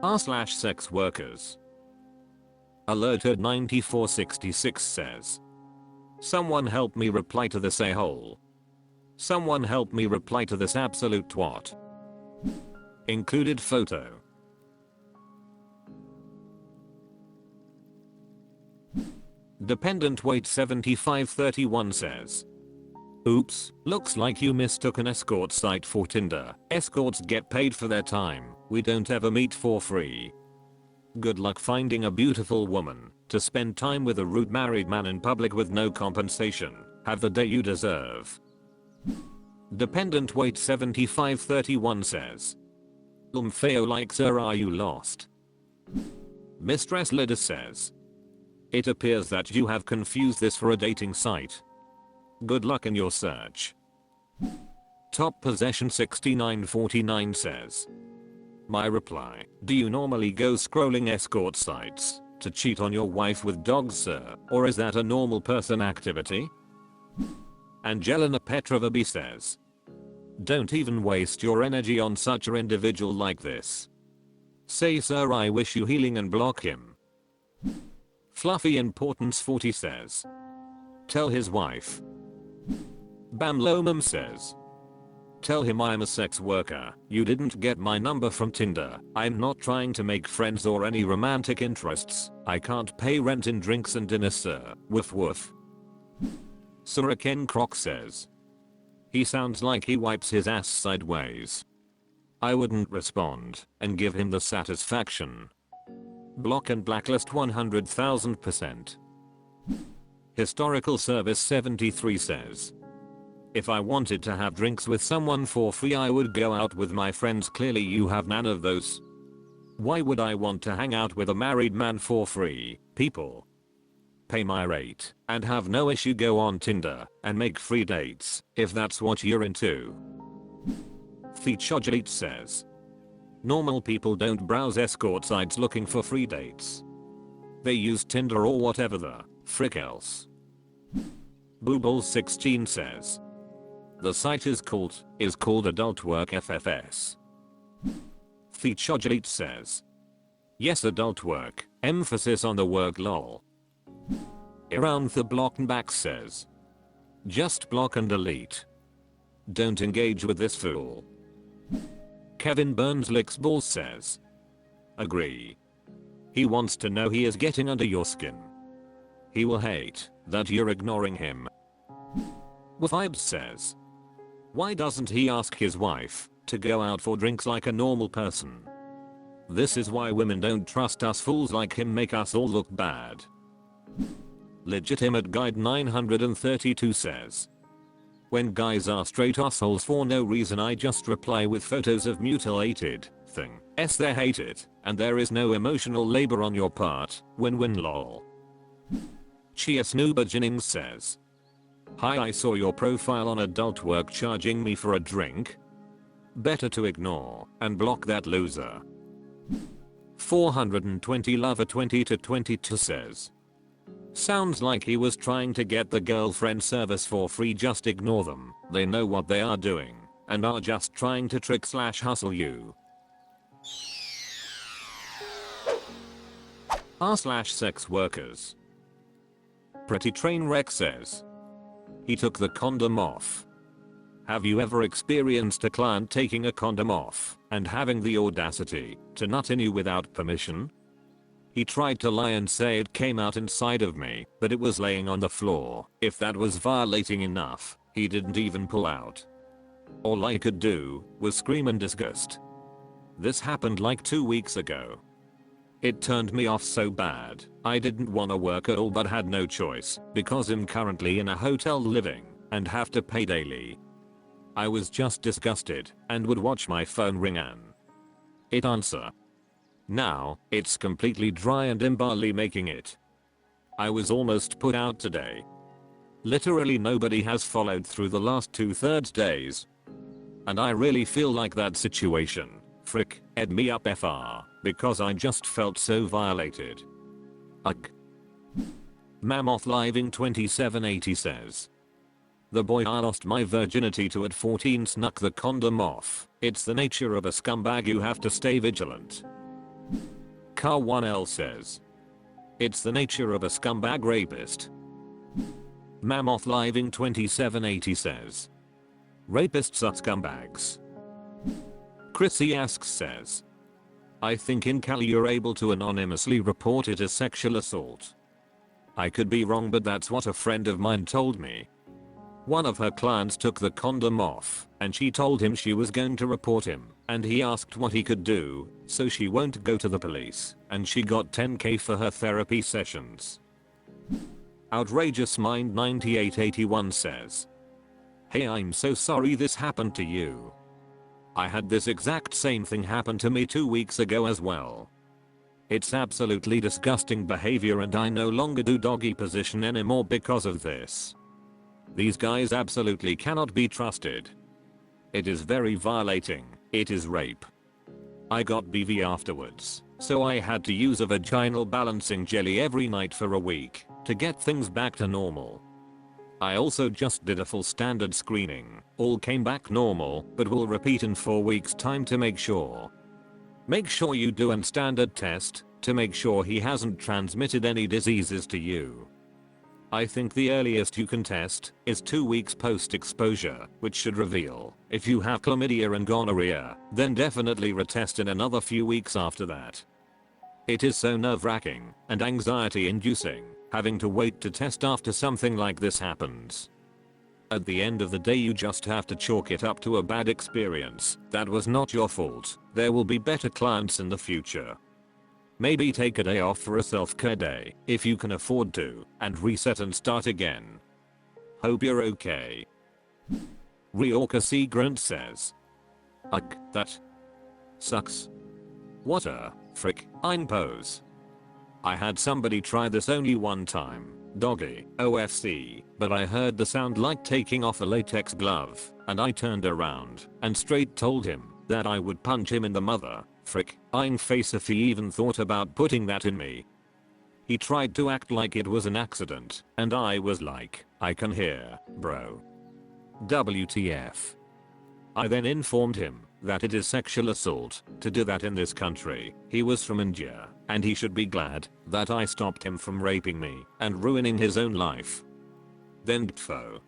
r/sex workers. Alerted 9466 says. Someone help me reply to this a-hole. Someone help me reply to this absolute twat. Included photo. Dependent weight 7531 says. Oops, looks like you mistook an escort site for Tinder. Escorts get paid for their time. We don't ever meet for free. Good luck finding a beautiful woman to spend time with a rude married man in public with no compensation. Have the day you deserve. Dependent weight 7531 says. Feo like sir, are you lost? Mistress Lida says. It appears that you have confused this for a dating site. Good luck in your search. Top Possession 6949 says. My reply, do you normally go scrolling escort sites to cheat on your wife with dogs, sir, or is that a normal person activity? Angelina Petrova B says. Don't even waste your energy on such an individual like this. Say sir, I wish you healing and block him. Fluffy Importance 40 says. Tell his wife. Bam Lomam says. Tell him I'm a sex worker. You didn't get my number from Tinder. I'm not trying to make friends or any romantic interests. I can't pay rent in drinks and dinner, sir. Woof woof. Suraken Croc says. He sounds like he wipes his ass sideways. I wouldn't respond and give him the satisfaction. Block and blacklist 100,000%. Historical Service 73 says. If I wanted to have drinks with someone for free, I would go out with my friends. Clearly you have none of those. Why would I want to hang out with a married man for free? People pay my rate and have no issue go on Tinder and make free dates if that's what you're into. Feature says. Normal people don't browse escort sites looking for free dates. They use Tinder or whatever the frick else. Booble16 says. The site is called Adult Work FFS. Feature says. Yes, adult work, emphasis on the work lol. Around the block and back says. Just block and delete. Don't engage with this fool. Kevin Burns licks balls says. Agree. He wants to know he is getting under your skin. He will hate that you're ignoring him. Vibes says. Why doesn't he ask his wife to go out for drinks like a normal person? This is why women don't trust us fools like him, make us all look bad. Legitimate Guide 932 says. When guys are straight assholes for no reason, I just reply with photos of mutilated thing. They hate it, and there is no emotional labor on your part. Win-win lol. Chia Snoober Jennings says. Hi, I saw your profile on Adult Work charging me for a drink. Better to ignore and block that loser. 420 Lover 20 to 22 says. Sounds like he was trying to get the girlfriend service for free. Just ignore them. They know what they are doing and are just trying to trick/hustle you. r/sex workers. Pretty Trainwreck says. He took the condom off. Have you ever experienced a client taking a condom off and having the audacity to nut in you without permission? He tried to lie and say it came out inside of me, but it was laying on the floor. If that was violating enough, he didn't even pull out. All I could do was scream in disgust. This happened like 2 weeks ago. It turned me off so bad, I didn't wanna work at all but had no choice because I'm currently in a hotel living and have to pay daily. I was just disgusted and would watch my phone ring and it answer. Now, it's completely dry and I'm barely making it. I was almost put out today. Literally nobody has followed through the last 2/3 days. And I really feel like that situation, frick, ed me up FR, because I just felt so violated. Ugh. Mammoth Living 2780 says. The boy I lost my virginity to at 14 snuck the condom off. It's the nature of a scumbag, you have to stay vigilant. Car1L says. It's the nature of a scumbag rapist. Mammoth Living 2780 says. Rapists are scumbags. Chrissy Asks says. I think in Cali you're able to anonymously report it as sexual assault. I could be wrong, but that's what a friend of mine told me. One of her clients took the condom off and she told him she was going to report him, and he asked what he could do so she won't go to the police, and she got 10k for her therapy sessions. Outrageous Mind 9881 says. Hey, I'm so sorry this happened to you. I had this exact same thing happen to me 2 weeks ago as well. It's absolutely disgusting behavior and I no longer do doggy position anymore because of this. These guys absolutely cannot be trusted. It is very violating. It is rape. I got BV afterwards, so I had to use a vaginal balancing jelly every night for a week to get things back to normal. I also just did a full standard screening. All came back normal, but will repeat in 4 weeks time to make sure. Make sure you do a standard test to make sure he hasn't transmitted any diseases to you. I think the earliest you can test is 2 weeks post exposure, which should reveal if you have chlamydia and gonorrhea, then definitely retest in another few weeks after that. It is so nerve-wracking and anxiety inducing having to wait to test after something like this happens. At the end of the day, you just have to chalk it up to a bad experience. That was not your fault. There will be better clients in the future. Maybe take a day off for a self-care day if you can afford to, and reset and start again. Hope you're okay. Ryorka C. Grunt says. Ugh, that sucks. What a frick, ein pose. I had somebody try this only one time, doggy, OFC, but I heard the sound like taking off a latex glove, and I turned around and straight told him that I would punch him in the mother frick ein face if he even thought about putting that in me. He tried to act like it was an accident, and I was like, I can hear, bro. WTF. I then informed him that it is sexual assault to do that in this country. He was from India, and he should be glad that I stopped him from raping me and ruining his own life. Then gtfo.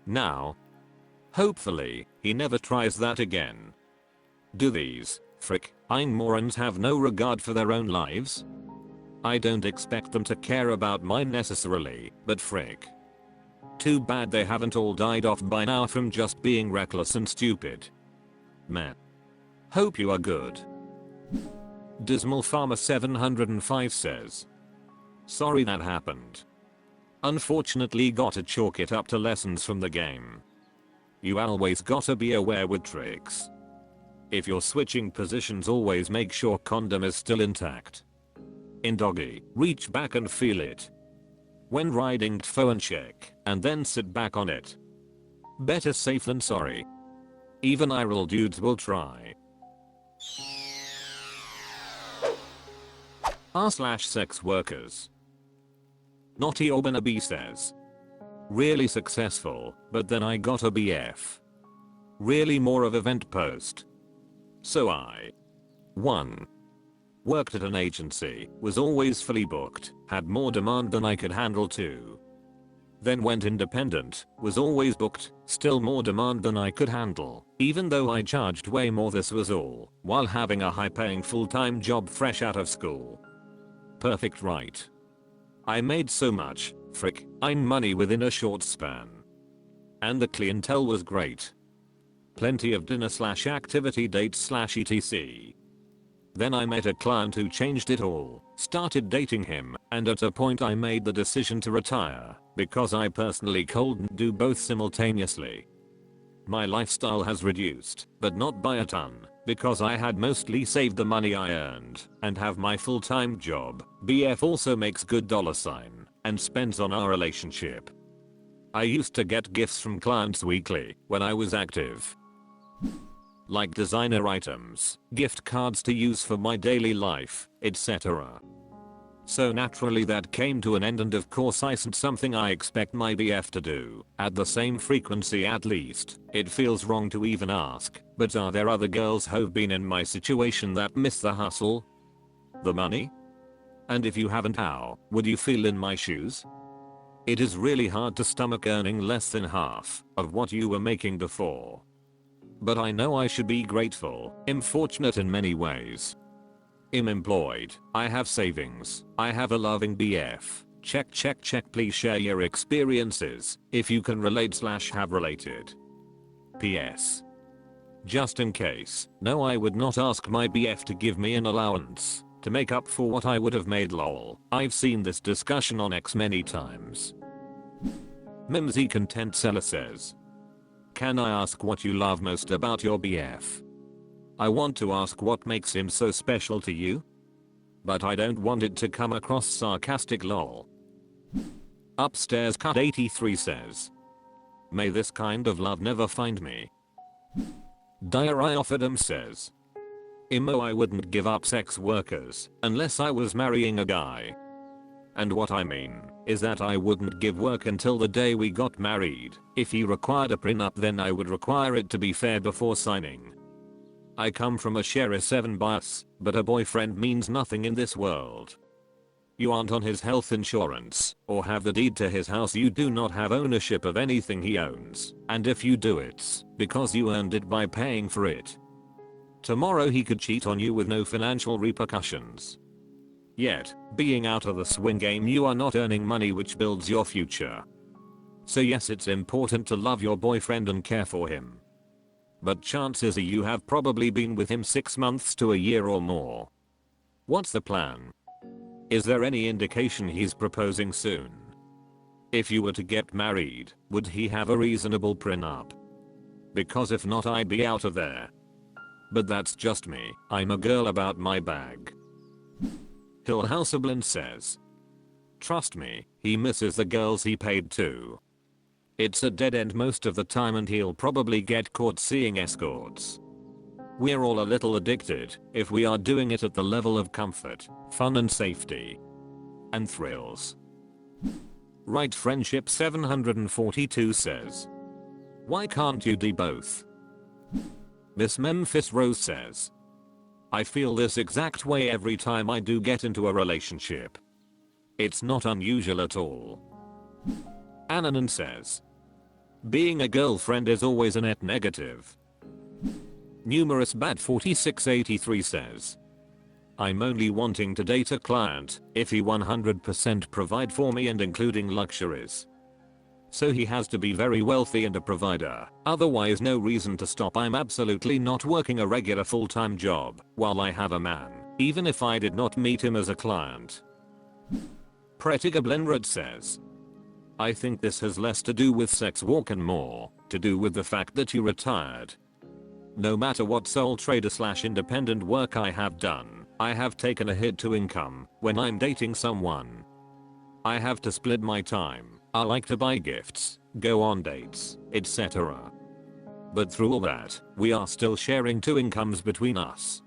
Now, hopefully, he never tries that again. Do these frick ein morons have no regard for their own lives? I don't expect them to care about mine necessarily, but frick. Too bad they haven't all died off by now from just being reckless and stupid. Meh. Hope you are good. Dismal Farmer 705 says. Sorry that happened. Unfortunately gotta chalk it up to lessons from the game. You always gotta be aware with tricks. If you're switching positions, always make sure condom is still intact. In doggy, reach back and feel it. When riding phone check, and then sit back on it. Better safe than sorry. Even IRL dudes will try. r/SexWorkers. Naughty Orbanabe says. Really successful, but then I got a BF. Really more of event post. So I 1. Worked at an agency, was always fully booked, had more demand than I could handle 2. Then went independent, was always booked, still more demand than I could handle, even though I charged way more. This was all while having a high paying full-time job fresh out of school. Perfect, right? I made so much, frick, ein money within a short span. And the clientele was great. Plenty of dinner/activity dates/etc. Then I met a client who changed it all, started dating him, and at a point I made the decision to retire because I personally couldn't do both simultaneously. My lifestyle has reduced, but not by a ton, because I had mostly saved the money I earned and have my full-time job. BF also makes good $ and spends on our relationship. I used to get gifts from clients weekly when I was active. Like designer items, gift cards to use for my daily life, etc. So naturally that came to an end, and of course I sent something I expect my BF to do at the same frequency at least. It feels wrong to even ask, but are there other girls who've been in my situation that miss the hustle? The money? And if you haven't, how would you feel in my shoes? It is really hard to stomach earning less than half of what you were making before. But I know I should be grateful. I'm fortunate in many ways. I'm employed, I have savings, I have a loving BF. Check check check. Please share your experiences if you can relate / have related. PS. Just in case, no, I would not ask my BF to give me an allowance to make up for what I would have made. Lol. I've seen this discussion on X many times. Mimsy Content Seller says, can I ask what you love most about your BF? I want to ask what makes him so special to you, but I don't want it to come across sarcastic. Lol. Upstairs Cut 83 says, may this kind of love never find me. Diary of Adam says, Imo, I wouldn't give up sex workers unless I was marrying a guy. And what I mean is that I wouldn't give work until the day we got married. If he required a prenup, then I would require it to be fair before signing. I come from a Share 7 bias, but a boyfriend means nothing in this world. You aren't on his health insurance or have the deed to his house. You do not have ownership of anything he owns, and if you do, it's because you earned it by paying for it. Tomorrow he could cheat on you with no financial repercussions. Yet, being out of the swing game, you are not earning money which builds your future. So yes, it's important to love your boyfriend and care for him. But chances are you have probably been with him 6 months to a year or more. What's the plan? Is there any indication he's proposing soon? If you were to get married, would he have a reasonable prenup? Because if not, I'd be out of there. But that's just me. I'm a girl about my bag. Hill Houseblin says, trust me, he misses the girls he paid to. It's a dead end most of the time and he'll probably get caught seeing escorts. We're all a little addicted if we are doing it at the level of comfort, fun and safety. And thrills. Right Friendship 742 says, why can't you do both? Miss Memphis Rose says, I feel this exact way every time I do get into a relationship. It's not unusual at all. Ananan says, being a girlfriend is always a net negative. Numerous Bad 4683 says, I'm only wanting to date a client if he 100% provide for me and including luxuries. So he has to be very wealthy and a provider, otherwise no reason to stop. I'm absolutely not working a regular full-time job while I have a man, even if I did not meet him as a client. Pretiga Blenrod says, I think this has less to do with sex work and more to do with the fact that you retired. No matter what sole trader / independent work I have done, I have taken a hit to income when I'm dating someone. I have to split my time. I like to buy gifts, go on dates, etc. But through all that, we are still sharing 2 incomes between us.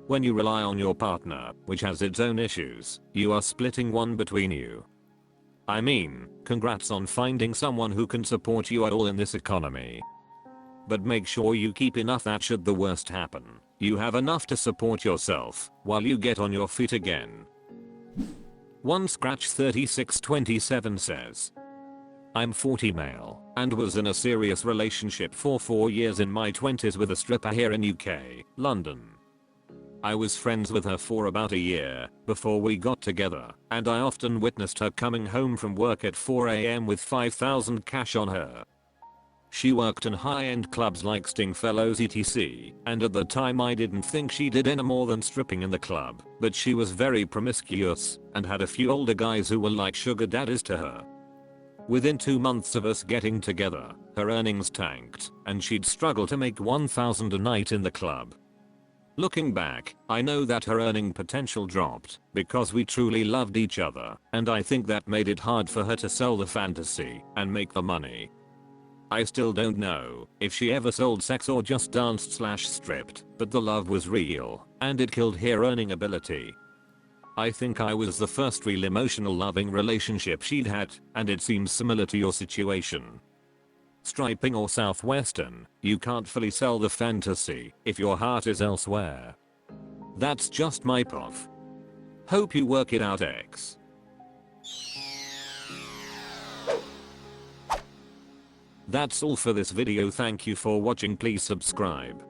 When you rely on your partner, which has its own issues, you are splitting one between you. I mean, congrats on finding someone who can support you at all in this economy. But make sure you keep enough that should the worst happen, you have enough to support yourself while you get on your feet again. One Scratch 3627 says, I'm 40 male and was in a serious relationship for 4 years in my 20s with a stripper here in UK, London. I was friends with her for about a year before we got together, and I often witnessed her coming home from work at 4 AM with 5,000 cash on her. She worked in high-end clubs like Stingfellows etc, and at the time I didn't think she did any more than stripping in the club, but she was very promiscuous and had a few older guys who were like sugar daddies to her. Within 2 months of us getting together, her earnings tanked and she'd struggle to make 1,000 a night in the club. Looking back, I know that her earning potential dropped because we truly loved each other, and I think that made it hard for her to sell the fantasy and make the money. I still don't know if she ever sold sex or just danced / stripped, but the love was real, and it killed her earning ability. I think I was the first real emotional loving relationship she'd had, and it seems similar to your situation. Striping or Southwestern, you can't fully sell the fantasy if your heart is elsewhere. That's just my puff. Hope you work it out, X. That's all for this video. Thank you for watching. Please subscribe.